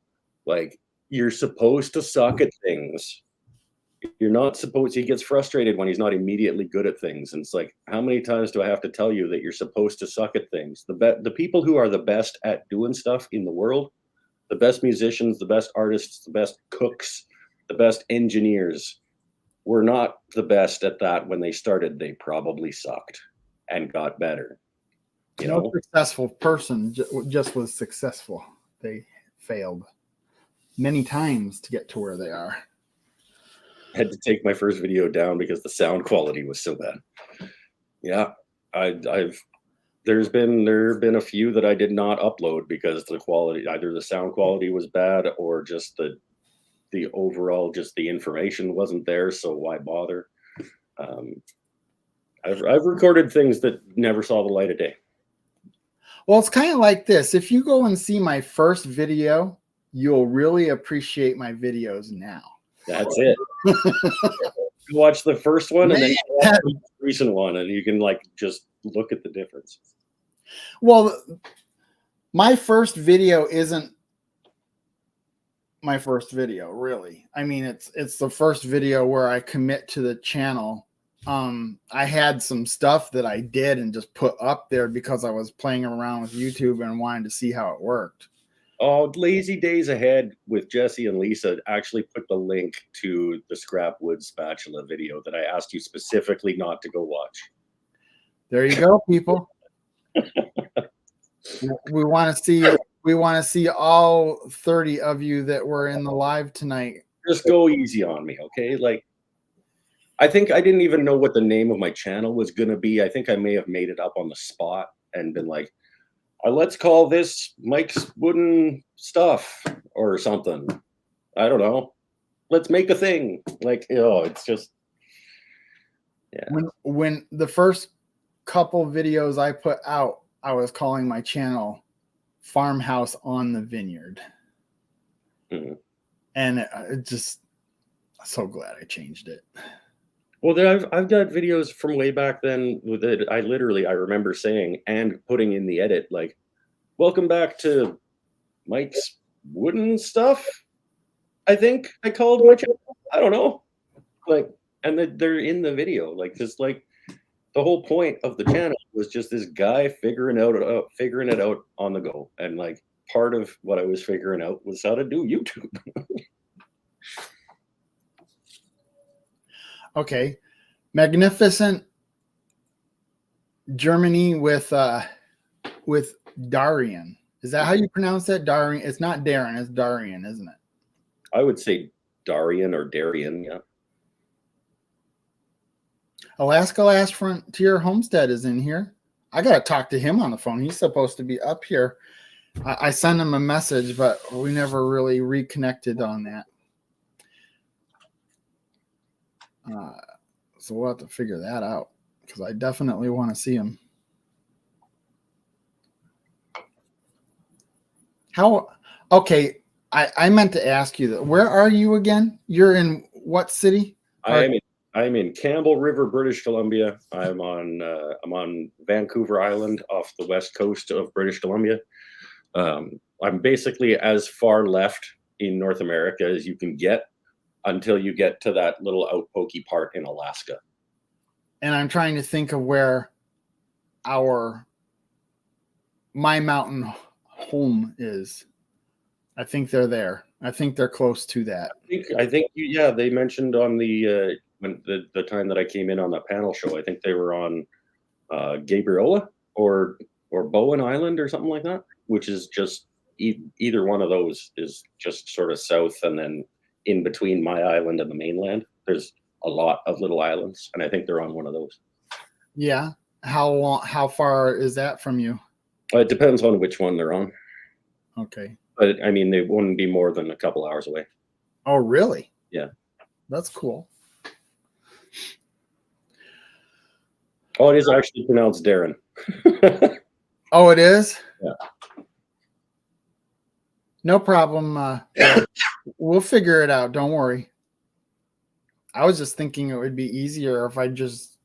like, you're supposed to suck at things. You're not supposed. He gets frustrated when he's not immediately good at things, and it's like, how many times do I have to tell you that you're supposed to suck at things? The people who are the best at doing stuff in the world, the best musicians, the best artists, the best cooks, the best engineers, were not the best at that when they started. They probably sucked and got better. No successful person just was successful. They failed many times to get to where they are. I had to take my first video down because the sound quality was so bad. Yeah, there have been a few that I did not upload because the quality, either the sound quality was bad or just the overall, just the information wasn't there. So why bother? I've recorded things that never saw the light of day. Well, it's kind of like this. If you go and see my first video, you'll really appreciate my videos now. That's it. Watch the first one and then watch the recent one, and you can like just look at the difference. Well, my first video isn't my first video, really. I mean, it's the first video where I commit to the channel. I had some stuff that I did and just put up there because I was playing around with YouTube and wanted to see how it worked. Oh, Lazy Days Ahead with Jesse and Lisa actually put the link to the scrap wood spatula video that I asked you specifically not to go watch. There you go, people. We want to see all 30 of you that were in the live tonight. Just go easy on me, okay? Like, I think I didn't even know what the name of my channel was going to be. I think I may have made it up on the spot and been like, let's call this Mike's Wooden Stuff or something. I don't know. Let's make a thing. Like, it's just, yeah. When the first couple videos I put out, I was calling my channel Farmhouse on the Vineyard. Mm-hmm. And it just, so glad I changed it. Well, I've got videos from way back then that I remember saying and putting in the edit, like, welcome back to Mike's Wooden Stuff. I think I called my channel. I don't know. Like, and they're in the video. Like, just like the whole point of the channel was just this guy figuring it out on the go. And like part of what I was figuring out was how to do YouTube. Okay. Magnificent Germany with Darian. Is that how you pronounce that? Darian. It's not Darren, it's Darian, isn't it? I would say Darian or Darian, yeah. Alaska Last Frontier Homestead is in here. I got to talk to him on the phone. He's supposed to be up here. I sent him a message, but we never really reconnected on that. So we'll have to figure that out because I definitely want to see him. Okay, I meant to ask you that. Where are you again? You're in what city? I'm in Campbell River, British Columbia. I'm on Vancouver Island off the west coast of British Columbia. I'm basically as far left in North America as you can get until you get to that little outpokey part in Alaska. And I'm trying to think of where our my mountain home is. I think they're there. I think they're close to that. I think yeah, they mentioned on the when the time that I came in on that panel show, I think they were on Gabriola or Bowen Island or something like that, which is just either one of those is just sort of south, and then in between my island and the mainland, there's a lot of little islands, and I think they're on one of those. Yeah. How far is that from you? It depends on which one they're on, Okay. but I mean, they wouldn't be more than a couple hours away. Oh, really? Yeah. That's cool. Oh, it is actually pronounced Darren. Oh, it is? Yeah. No problem. We'll figure it out. Don't worry. I was just thinking it would be easier if I just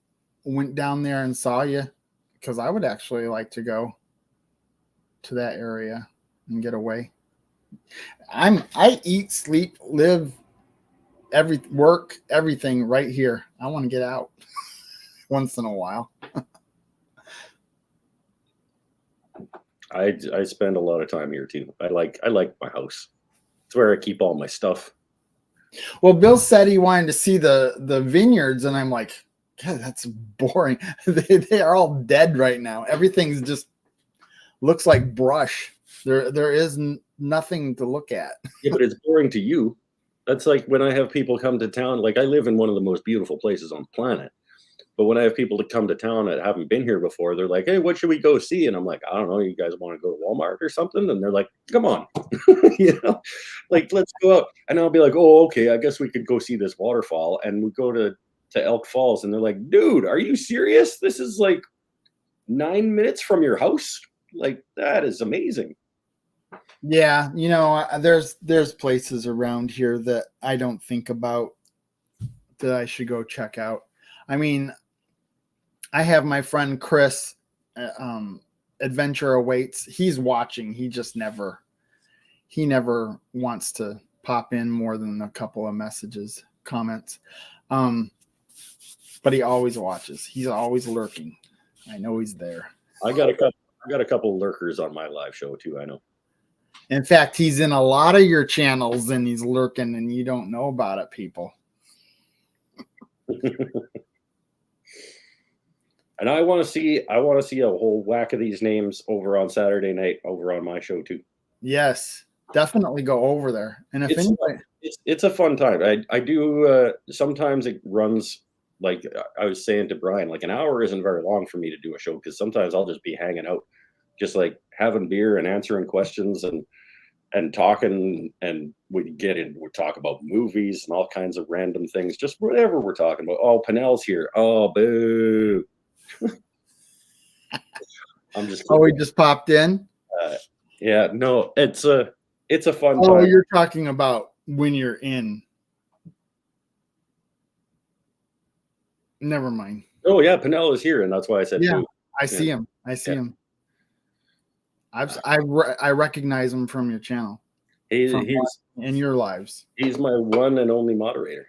went down there and saw you, because I would actually like to go to that area and get away. I eat, sleep, live, work, everything right here. I want to get out once in a while. I spend a lot of time here too. I like my house. It's where I keep all my stuff. Well, Bill said he wanted to see the vineyards, and I'm like, God, that's boring. They are all dead right now. Everything's just looks like brush. There is nothing to look at. Yeah, but it's boring to you. That's like when I have people come to town. Like, I live in one of the most beautiful places on the planet. But when I have people to come to town that haven't been here before, they're like, "Hey, what should we go see?" And I'm like, "I don't know. You guys want to go to Walmart or something?" And they're like, "Come on, like let's go out." And I'll be like, "Oh, okay. I guess we could go see this waterfall." And we go to Elk Falls, and they're like, "Dude, are you serious? This is like 9 minutes from your house. Like, that is amazing." Yeah, there's places around here that I don't think about that I should go check out. I mean, I have my friend Chris, Adventure Awaits. He's watching. He never wants to pop in more than a couple of comments. But he always watches. He's always lurking. I know he's there. I got a couple lurkers on my live show too. I know. In fact, he's in a lot of your channels and he's lurking, and you don't know about it, people. And I want to see a whole whack of these names over on Saturday night over on my show too. Yes, definitely go over there. And if it's a fun time. I do sometimes it runs, like I was saying to Brian, like an hour isn't very long for me to do a show, because sometimes I'll just be hanging out, just like having beer and answering questions and talking, and we talk about movies and all kinds of random things, just whatever we're talking about. Oh, Pinnell's here. Oh, boo. I'm just. Oh, he just popped in. Yeah, no, it's a fun time. Oh, you're talking about when you're in. Never mind. Oh yeah, Pinnell is here, and that's why I said. Yeah, boo. I see him. I see him. I recognize him from your channel. He's in your lives. He's my one and only moderator.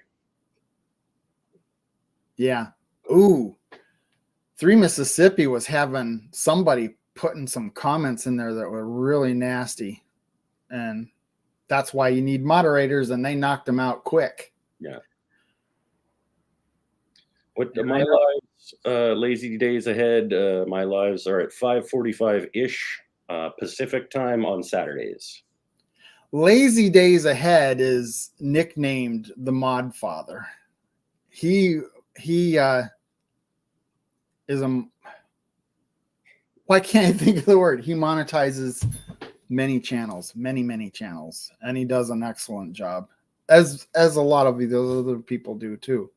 Yeah. Ooh. 3 Mississippi was having somebody putting some comments in there that were really nasty, and that's why you need moderators, and they knocked them out quick. Yeah. My lives, lazy days ahead. My lives are at 5:45 ish Pacific time on Saturdays. Lazy Days Ahead is nicknamed the Mod Father. He is why can't I think of the word? He monetizes many channels, many channels, and he does an excellent job, as a lot of those other people do too.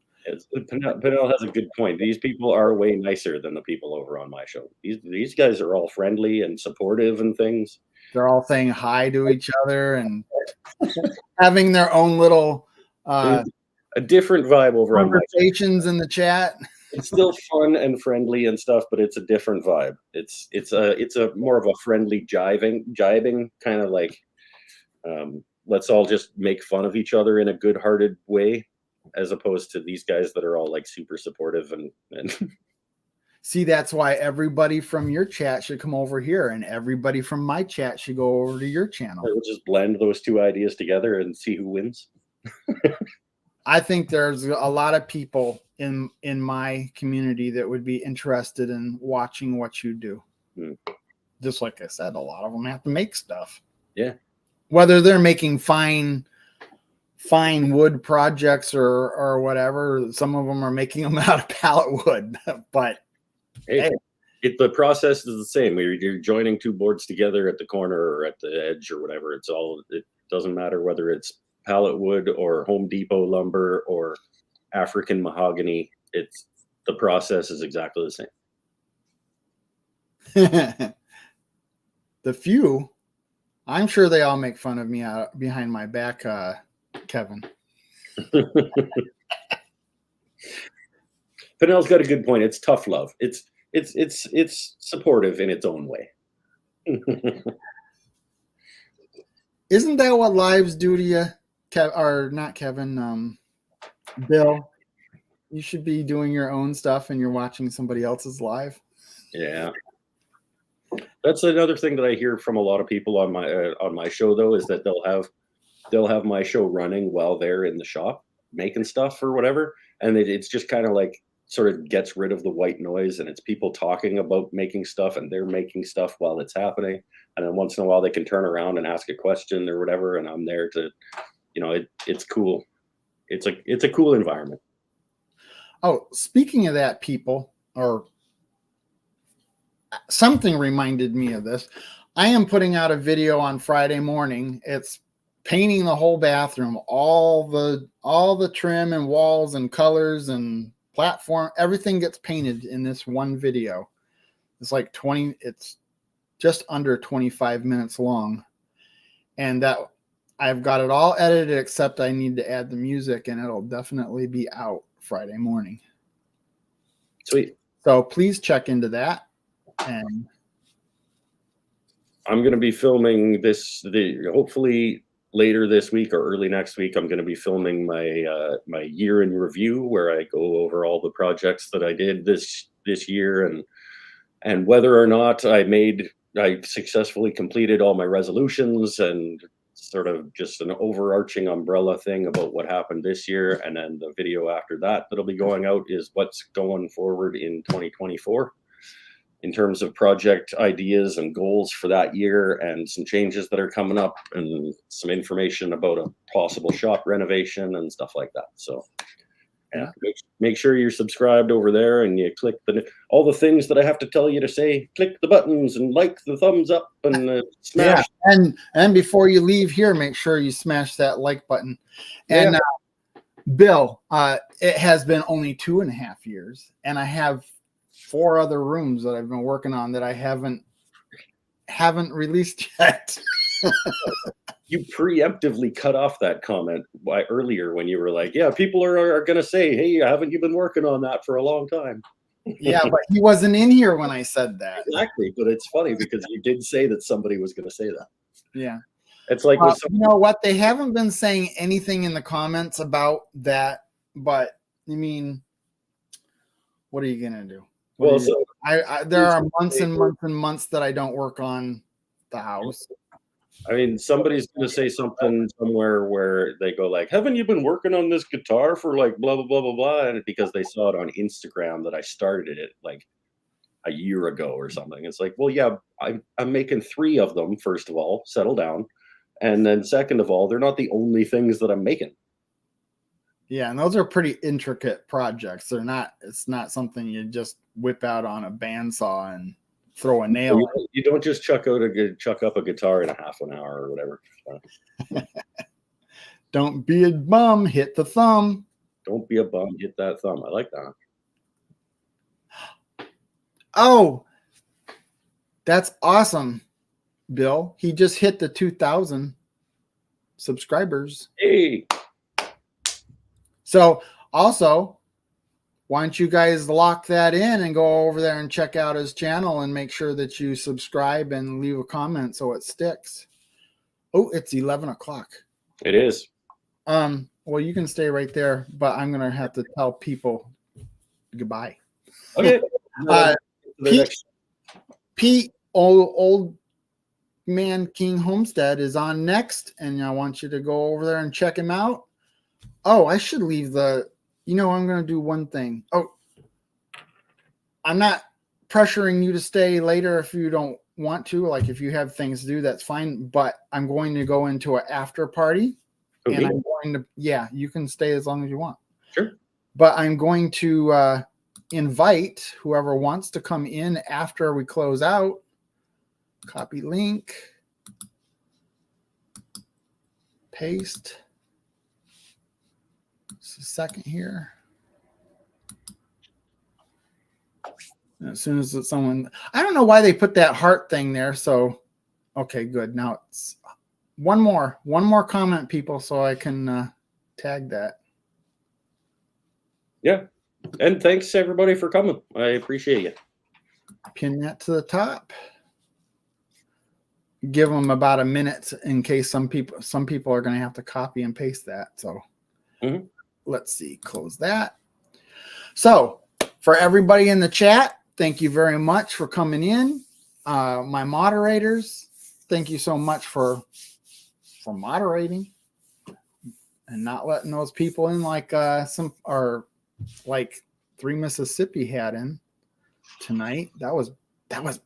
Pinnell has a good point. These people are way nicer than the people over on my show. These guys are all friendly and supportive and things. They're all saying hi to each other and having their own little a different vibe over on conversations in the chat. It's still fun and friendly and stuff, but it's a different vibe. It's a more of a friendly jibing kind of like, let's all just make fun of each other in a good-hearted way, as opposed to these guys that are all like super supportive and See, that's why everybody from your chat should come over here, and everybody from my chat should go over to your channel. We'll just blend those two ideas together and see who wins. I think there's a lot of people in my community that would be interested in watching what you do. Just like I said, a lot of them have to make stuff. Yeah. Whether they're making fine wood projects or whatever, some of them are making them out of pallet wood. But hey, the process is the same. You're joining two boards together at the corner or at the edge or whatever. It doesn't matter whether it's pallet wood or Home Depot lumber or African mahogany. The process is exactly the same. The few, I'm sure they all make fun of me behind my back, Kevin. Pinnell's got a good point. It's tough love. It's supportive in its own way. Isn't that what lives do to you? Or not Kevin, Bill? You should be doing your own stuff and you're watching somebody else's live. Yeah. That's another thing that I hear from a lot of people on my show, though, is that they'll have my show running while they're in the shop making stuff or whatever, and it's just kind of like sort of gets rid of the white noise, and it's people talking about making stuff, and they're making stuff while it's happening, and then once in a while they can turn around and ask a question or whatever, and I'm there to, it's cool. It's a cool environment. Oh, speaking of that, people, or something reminded me of this. I am putting out a video on Friday morning. It's painting the whole bathroom, all the trim and walls and colors and platform. Everything gets painted in this one video. It's like it's just under 25 minutes long. And that I've got it all edited, except I need to add the music, and it'll definitely be out Friday morning. Sweet. So please check into that. And I'm going to be filming hopefully later this week or early next week. I'm going to be filming my year in review, where I go over all the projects that I did this year and whether or not I successfully completed all my resolutions, and sort of just an overarching umbrella thing about what happened this year. And then the video after that'll be going out is what's going forward in 2024. In terms of project ideas and goals for that year, and some changes that are coming up, and some information about a possible shop renovation and stuff like that. So yeah, make sure you're subscribed over there, and you click all the things that I have to tell you to say. Click the buttons and like the thumbs up and smash. Yeah, and before you leave here, make sure you smash that like button. And Bill, it has been only 2.5 years, and I have 4 other rooms that I've been working on that I haven't released yet. You preemptively cut off that comment earlier when you were like, yeah, people are going to say, hey, haven't you been working on that for a long time? Yeah, but he wasn't in here when I said that. Exactly. But it's funny because you did say that somebody was going to say that. Yeah. It's like, you know what? They haven't been saying anything in the comments about that, but I mean, what are you going to do? Well, so there are months and months and months that I don't work on the house. I mean, somebody's going to say something somewhere where they go like, haven't you been working on this guitar for like blah, blah, blah, blah, blah. And because they saw it on Instagram that I started it like a year ago or something. It's like, well, yeah, I'm making 3 of them. First of all, settle down. And then second of all, they're not the only things that I'm making. Yeah, and those are pretty intricate projects. It's not something you just whip out on a bandsaw and throw a nail. You don't just chuck up a guitar in a half an hour or whatever. Don't be a bum, hit the thumb. Don't be a bum, hit that thumb. I like that. Oh, that's awesome, Bill. He just hit the 2,000 subscribers. Hey. So also, why don't you guys lock that in and go over there and check out his channel and make sure that you subscribe and leave a comment so it sticks. Oh, it's 11 o'clock. It is. Well, you can stay right there, but I'm going to have to tell people goodbye. Okay. The Pete, next- Pete, old man King Homestead is on next, and I want you to go over there and check him out. Oh, I should leave the. I'm going to do one thing. Oh, I'm not pressuring you to stay later if you don't want to. Like if you have things to do, that's fine. But I'm going to go into an after party, and I'm going to. Yeah, you can stay as long as you want. Sure. But I'm going to invite whoever wants to come in after we close out. Copy link. Paste. Just a second here. As soon as it's someone, I don't know why they put that heart thing there. So, okay, good. Now it's one more comment, people, so I can tag that. Yeah. And thanks everybody for coming. I appreciate you. Pin that to the top. Give them about a minute in case some people are going to have to copy and paste that. So let's see, close that. So for everybody in the chat, thank you very much for coming in. My moderators, thank you so much for moderating and not letting those people in like like 3 Mississippi had in tonight. That was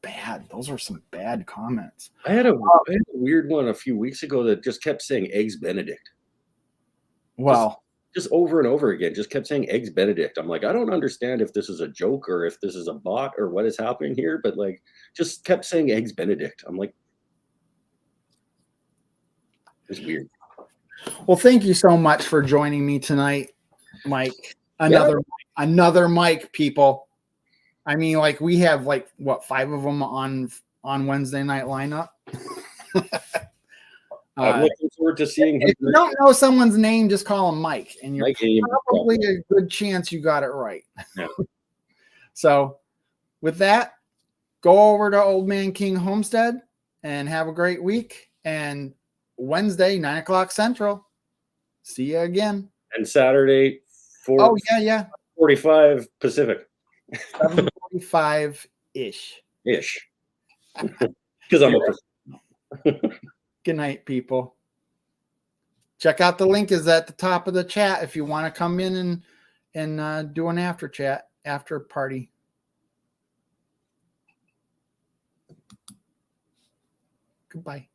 bad. Those were some bad comments. I had a weird one a few weeks ago that just kept saying Eggs Benedict. Well, just over and over again, just kept saying Eggs Benedict. I'm like, I don't understand if this is a joke or if this is a bot or what is happening here, but like just kept saying Eggs Benedict. I'm like, it's weird. Well, thank you so much for joining me tonight, Mike. Another Mike, people. I mean, like we have like what 5 of them on Wednesday night lineup. I'm looking forward to seeing him. If you don't know someone's name, just call him Mike, and you're Mike probably a good chance you got it right. Yeah. So, with that, go over to Old Man King Homestead and have a great week. And Wednesday, 9:00 Central. See you again. And Saturday, 4:45 Pacific. 7:45 ish. Because I'm a Good night, people. Check out the link is at the top of the chat if you want to come in and do an after party. Goodbye.